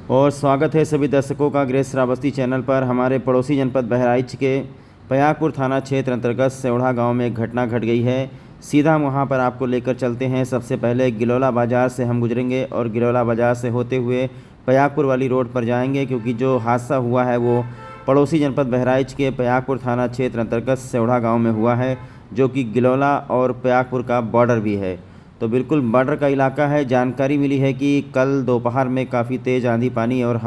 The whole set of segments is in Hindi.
और स्वागत है सभी दर्शकों का ग्रेस श्रावस्ती चैनल पर। हमारे पड़ोसी जनपद बहराइच के पयागपुर थाना क्षेत्र अंतर्गत सेवढ़ा गांव में एक घटना घट गई है। सीधा हम वहां पर आपको लेकर चलते हैं। सबसे पहले गिलौला बाज़ार से हम गुजरेंगे और गिलौला बाज़ार से होते हुए पयागपुर वाली रोड पर जाएंगे, क्योंकि जो हादसा हुआ है वो पड़ोसी जनपद बहराइच के पयागपुर थाना क्षेत्र अंतर्गत सेवढ़ा गाँव में हुआ है, जो कि गिलौला और पयागपुर का बॉर्डर भी है। तो बिल्कुल बॉर्डर का इलाका है। जानकारी मिली है कि कल दोपहर में काफ़ी तेज़ आंधी पानी और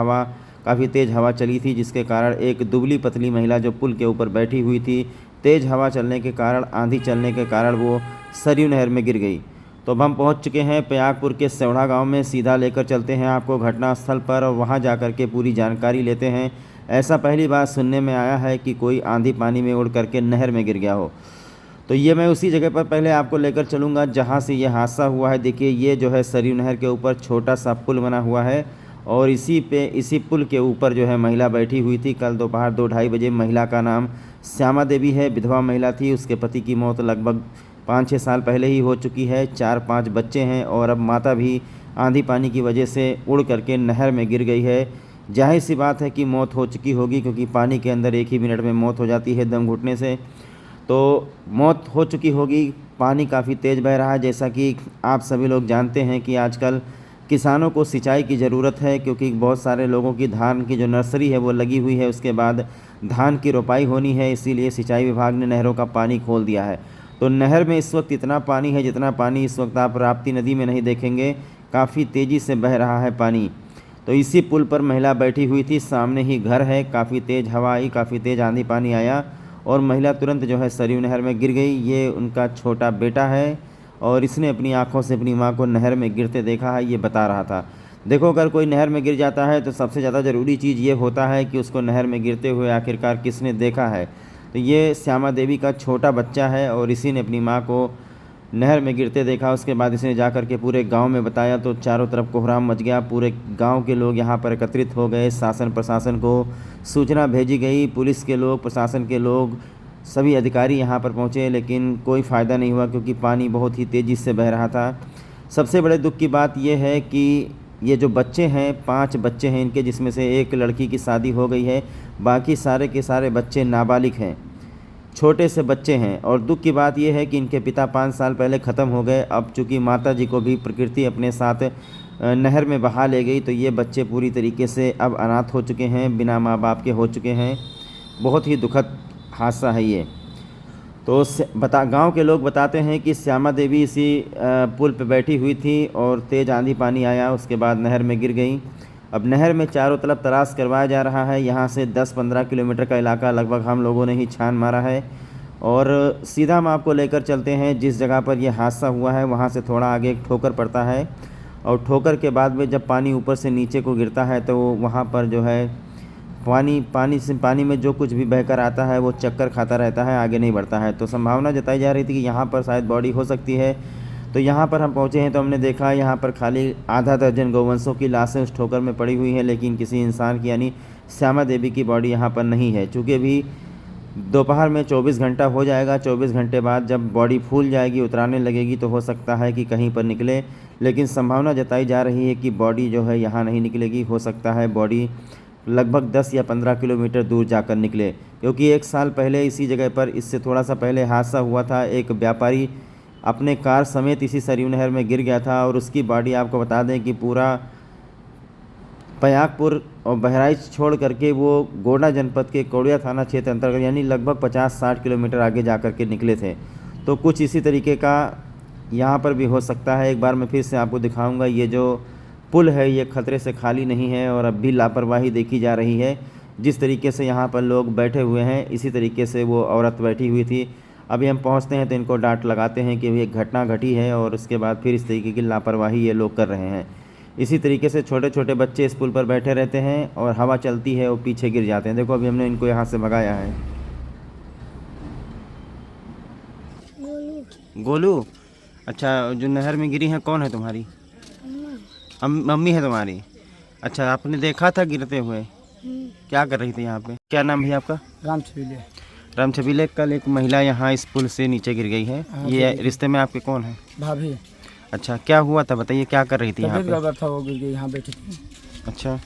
काफ़ी तेज़ हवा चली थी, जिसके कारण एक दुबली पतली महिला जो पुल के ऊपर बैठी हुई थी, तेज़ हवा चलने के कारण, आंधी चलने के कारण वो सरयू नहर में गिर गई। तो अब हम पहुंच चुके हैं पयागपुर के सेवढ़ा गांव में। सीधा लेकर चलते हैं आपको घटनास्थल पर और वहां जाकर के पूरी जानकारी लेते हैं। ऐसा पहली बार सुनने में आया है कि कोई आंधी पानी में उड़ करके नहर में गिर गया हो। तो ये मैं उसी जगह पर पहले आपको लेकर चलूँगा जहाँ से ये हादसा हुआ है। देखिए, ये जो है सरयू नहर के ऊपर छोटा सा पुल बना हुआ है और इसी पुल के ऊपर जो है महिला बैठी हुई थी। कल दोपहर 2-2:30 बजे। महिला का नाम श्यामा देवी है, विधवा महिला थी। उसके पति की मौत लगभग 5-6 साल पहले ही हो चुकी है। 4-5 बच्चे हैं और अब माता भी आंधी पानी की वजह से उड़ करके नहर में गिर गई है। जाहिर सी बात है कि मौत हो चुकी होगी, क्योंकि पानी के अंदर 1 ही मिनट में मौत हो जाती है दम घुटने से। तो मौत हो चुकी होगी। पानी काफ़ी तेज़ बह रहा है। जैसा कि आप सभी लोग जानते हैं कि आजकल किसानों को सिंचाई की ज़रूरत है, क्योंकि बहुत सारे लोगों की धान की जो नर्सरी है वो लगी हुई है। उसके बाद धान की रोपाई होनी है, इसीलिए सिंचाई विभाग ने नहरों का पानी खोल दिया है। तो नहर में इस वक्त इतना पानी है जितना पानी इस वक्त आप राप्ती नदी में नहीं देखेंगे। काफ़ी तेज़ी से बह रहा है पानी। तो इसी पुल पर महिला बैठी हुई थी, सामने ही घर है। काफ़ी तेज़ हवा आई, काफ़ी तेज़ आंधी पानी आया और महिला तुरंत जो है सरयू नहर में गिर गई। ये उनका छोटा बेटा है और इसने अपनी आंखों से अपनी मां को नहर में गिरते देखा है, ये बता रहा था। देखो, अगर कोई नहर में गिर जाता है तो सबसे ज़्यादा ज़रूरी चीज़ ये होता है कि उसको नहर में गिरते हुए आखिरकार किसने देखा है। तो ये श्यामा देवी का छोटा बच्चा है और इसी ने अपनी माँ को नहर में गिरते देखा। उसके बाद इसने जाकर के पूरे गांव में बताया तो चारों तरफ कोहराम मच गया। पूरे गांव के लोग यहां पर एकत्रित हो गए। शासन प्रशासन को सूचना भेजी गई। पुलिस के लोग, प्रशासन के लोग, सभी अधिकारी यहां पर पहुंचे, लेकिन कोई फ़ायदा नहीं हुआ, क्योंकि पानी बहुत ही तेज़ी से बह रहा था। सबसे बड़े दुख की बात यह है कि ये जो बच्चे हैं, 5 बच्चे हैं इनके, जिसमें से एक लड़की की शादी हो गई है। बाकी सारे के सारे बच्चे नाबालिग हैं, छोटे से बच्चे हैं। और दुख की बात यह है कि इनके पिता 5 साल पहले ख़त्म हो गए। अब चूँकि माता जी को भी प्रकृति अपने साथ नहर में बहा ले गई, तो ये बच्चे पूरी तरीके से अब अनाथ हो चुके हैं, बिना माँ बाप के हो चुके हैं। बहुत ही दुखद हादसा है ये। तो गांव के लोग बताते हैं कि श्यामा देवी इसी पुल पर बैठी हुई थी और तेज़ आंधी पानी आया, उसके बाद नहर में गिर गई। अब नहर में चारों तरफ तलाश करवाया जा रहा है। यहाँ से 10-15 किलोमीटर का इलाका लगभग हम लोगों ने ही छान मारा है। और सीधा हम आपको लेकर चलते हैं जिस जगह पर यह हादसा हुआ है। वहाँ से थोड़ा आगे एक ठोकर पड़ता है और ठोकर के बाद में जब पानी ऊपर से नीचे को गिरता है तो वहाँ पर जो है पानी में जो कुछ भी बहकर आता है वो चक्कर खाता रहता है, आगे नहीं बढ़ता है। तो संभावना जताई जा रही थी कि यहाँ पर शायद बॉडी हो सकती है। तो यहाँ पर हम पहुँचे हैं तो हमने देखा यहाँ पर खाली आधा दर्जन गौवंशों की लाशें उस ठोकर में पड़ी हुई हैं, लेकिन किसी इंसान की यानी श्यामा देवी की बॉडी यहाँ पर नहीं है। चूँकि अभी दोपहर में 24 घंटा हो जाएगा। 24 घंटे बाद जब बॉडी फूल जाएगी, उतराने लगेगी, तो हो सकता है कि कहीं पर निकले, लेकिन संभावना जताई जा रही है कि बॉडी जो है यहाँ नहीं निकलेगी। हो सकता है बॉडी लगभग 10 या 15 किलोमीटर दूर जाकर निकले, क्योंकि 1 साल पहले इसी जगह पर, इससे थोड़ा सा पहले हादसा हुआ था। एक व्यापारी अपने कार समेत इसी सरयू नहर में गिर गया था और उसकी बॉडी, आपको बता दें कि पूरा पयागपुर और बहराइच छोड़ करके वो गोंडा जनपद के कौड़िया थाना क्षेत्र अंतर्गत यानी लगभग 50-60 किलोमीटर आगे जा कर के निकले थे। तो कुछ इसी तरीके का यहाँ पर भी हो सकता है। एक बार मैं फिर से आपको दिखाऊंगा। ये जो पुल है ये खतरे से खाली नहीं है और अब भी लापरवाही देखी जा रही है। जिस तरीके से यहाँ पर लोग बैठे हुए हैं, इसी तरीके से वो औरत बैठी हुई थी। अभी हम पहुँचते हैं तो इनको डांट लगाते हैं कि ये घटना घटी है और उसके बाद फिर इस तरीके की लापरवाही ये लोग कर रहे हैं। इसी तरीके से छोटे छोटे बच्चे इस पुल पर बैठे रहते हैं और हवा चलती है और पीछे गिर जाते हैं। देखो, अभी हमने इनको यहाँ से भगाया है। गोलू, अच्छा, जो नहर में गिरी है कौन है तुम्हारी? मम्मी है तुम्हारी? अच्छा, आपने देखा था गिरते हुए? क्या कर रही थी यहाँ पे? क्या नाम है आपका? राम छबीले। कल एक महिला यहाँ इस पुल से नीचे गिर गई है। ये रिश्ते में आपके कौन है? भाभी। अच्छा, क्या हुआ था बताइए, क्या कर रही थी यहाँ पे? था, वो गिर गई, यहाँ बैठी थी। अच्छा,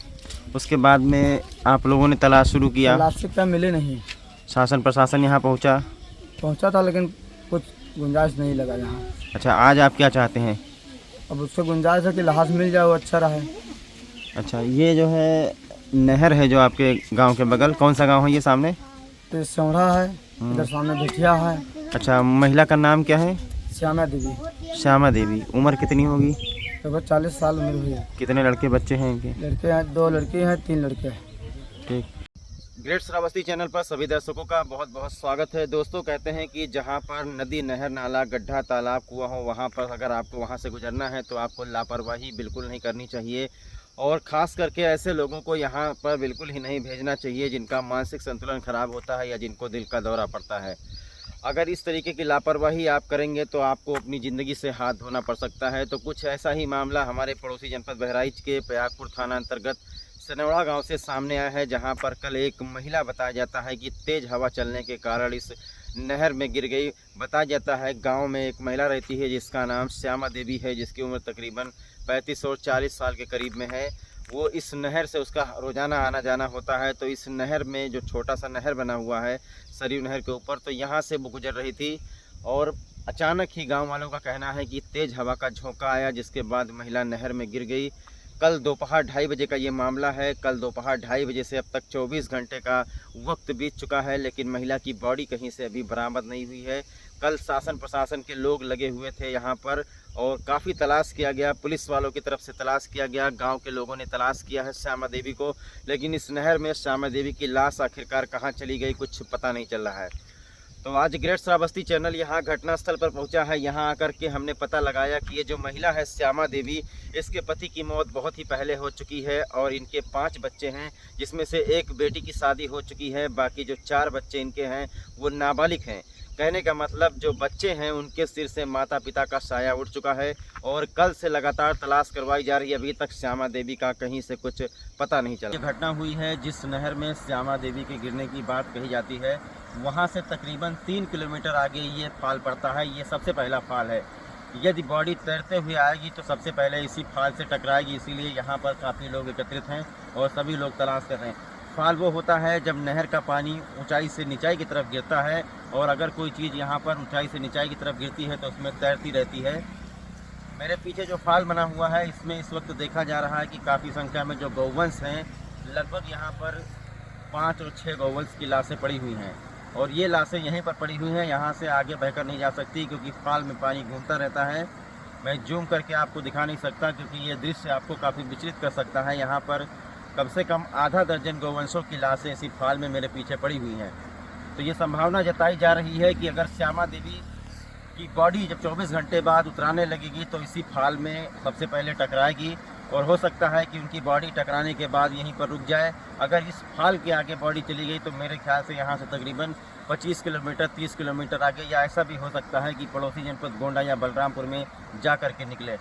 उसके बाद में आप लोगों ने तलाश शुरू किया? लास्ट तक मिले नहीं। शासन प्रशासन यहाँ पहुंचा था लेकिन कुछ गुंजाइश नहीं लगा यहाँ। अच्छा, आज आप क्या चाहते हैं? अब उससे गुंजाइश है कि लाश मिल जाए, वो अच्छा रहे। अच्छा, ये जो है नहर है जो आपके गांव के बगल, कौन सा गांव है ये सामने? तो सेवढ़ा है, इधर सामने भिठिया है। अच्छा, महिला का नाम क्या है? श्यामा देवी। श्यामा देवी। उम्र कितनी होगी? लगभग 40 साल उम्र हुई है। कितने लड़के बच्चे हैं इनके? लड़के हैं, 2 लड़के हैं, 3 लड़के हैं। ठीक। ग्रेट श्रावस्ती चैनल पर सभी दर्शकों का बहुत बहुत स्वागत है। दोस्तों, कहते हैं कि जहां पर नदी, नहर, नाला, गड्ढा, तालाब, कुआं हो, वहां पर अगर आपको वहां से गुजरना है तो आपको लापरवाही बिल्कुल नहीं करनी चाहिए। और ख़ास करके ऐसे लोगों को यहाँ पर बिल्कुल ही नहीं भेजना चाहिए जिनका मानसिक संतुलन खराब होता है या जिनको दिल का दौरा पड़ता है। अगर इस तरीके की लापरवाही आप करेंगे तो आपको अपनी ज़िंदगी से हाथ धोना पड़ सकता है। तो कुछ ऐसा ही मामला हमारे पड़ोसी जनपद बहराइच के पयागपुर थाना अंतर्गत सनौड़ा गांव से सामने आया है, जहां पर कल एक महिला बताया जाता है कि तेज़ हवा चलने के कारण इस नहर में गिर गई। बताया जाता है गांव में एक महिला रहती है जिसका नाम श्यामा देवी है, जिसकी उम्र तकरीबन 35 और 40 साल के करीब में है। वो इस नहर से उसका रोज़ाना आना जाना होता है। तो इस नहर में जो छोटा सा नहर बना हुआ है सरयू नहर के ऊपर, तो यहाँ से वो गुजर रही थी और अचानक ही गांव वालों का कहना है कि तेज़ हवा का झोंका आया, जिसके बाद महिला नहर में गिर गई। कल दोपहर 2:30 बजे का ये मामला है। कल दोपहर 2:30 बजे से अब तक 24 घंटे का वक्त बीत चुका है, लेकिन महिला की बॉडी कहीं से अभी बरामद नहीं हुई है। कल शासन प्रशासन के लोग लगे हुए थे यहाँ पर और काफ़ी तलाश किया गया, पुलिस वालों की तरफ से तलाश किया गया, गांव के लोगों ने तलाश किया है श्यामा देवी को, लेकिन इस नहर में श्यामा देवी की लाश आखिरकार कहाँ चली गई कुछ पता नहीं चल रहा है। तो आज ग्रेट श्रावस्ती चैनल यहाँ घटनास्थल पर पहुँचा है। यहाँ आकर के हमने पता लगाया कि ये जो महिला है श्यामा देवी, इसके पति की मौत बहुत ही पहले हो चुकी है और इनके 5 बच्चे हैं, जिसमें से एक बेटी की शादी हो चुकी है। बाकी जो 4 बच्चे इनके हैं वो नाबालिग हैं। कहने का मतलब जो बच्चे हैं उनके सिर से माता पिता का साया उठ चुका है और कल से लगातार तलाश करवाई जा रही है। अभी तक श्यामा देवी का कहीं से कुछ पता नहीं चला। ये घटना हुई है जिस नहर में श्यामा देवी के गिरने की बात कही जाती है, वहाँ से तकरीबन 3 किलोमीटर आगे ये फाल पड़ता है। ये सबसे पहला फाल है। यदि बॉडी तैरते हुए आएगी तो सबसे पहले इसी फाल से टकराएगी, इसीलिए यहाँ पर काफ़ी लोग एकत्रित हैं और सभी लोग तलाश कर रहे हैं। फाल वो होता है जब नहर का पानी ऊंचाई से निचाई की तरफ गिरता है और अगर कोई चीज़ यहाँ पर ऊंचाई से निचाई की तरफ गिरती है तो उसमें तैरती रहती है। मेरे पीछे जो फाल बना हुआ है इसमें इस वक्त देखा जा रहा है कि काफ़ी संख्या में जो गौवंश हैं, लगभग यहाँ पर 5 और 6 गौवंश की लाशें पड़ी हुई हैं और ये लाशें यहीं पर पड़ी हुई हैं। यहाँ से आगे बहकर नहीं जा सकती क्योंकि फाल में पानी घूमता रहता है। मैं जूम करके आपको दिखा नहीं सकता क्योंकि ये दृश्य आपको काफ़ी विचलित कर सकता है। यहाँ पर कम से कम आधा दर्जन गौवंशों की लाशें इसी फाल में मेरे पीछे पड़ी हुई हैं। तो ये संभावना जताई जा रही है कि अगर श्यामा देवी की बॉडी जब 24 घंटे बाद उतराने लगेगी तो इसी फाल में सबसे पहले टकराएगी और हो सकता है कि उनकी बॉडी टकराने के बाद यहीं पर रुक जाए। अगर इस फाल के आगे बॉडी चली गई तो मेरे ख्याल से यहाँ से तकरीबन 25 किलोमीटर 30 किलोमीटर आगे, या ऐसा भी हो सकता है कि पड़ोसी जनपद गोंडा या बलरामपुर में जा कर के निकले।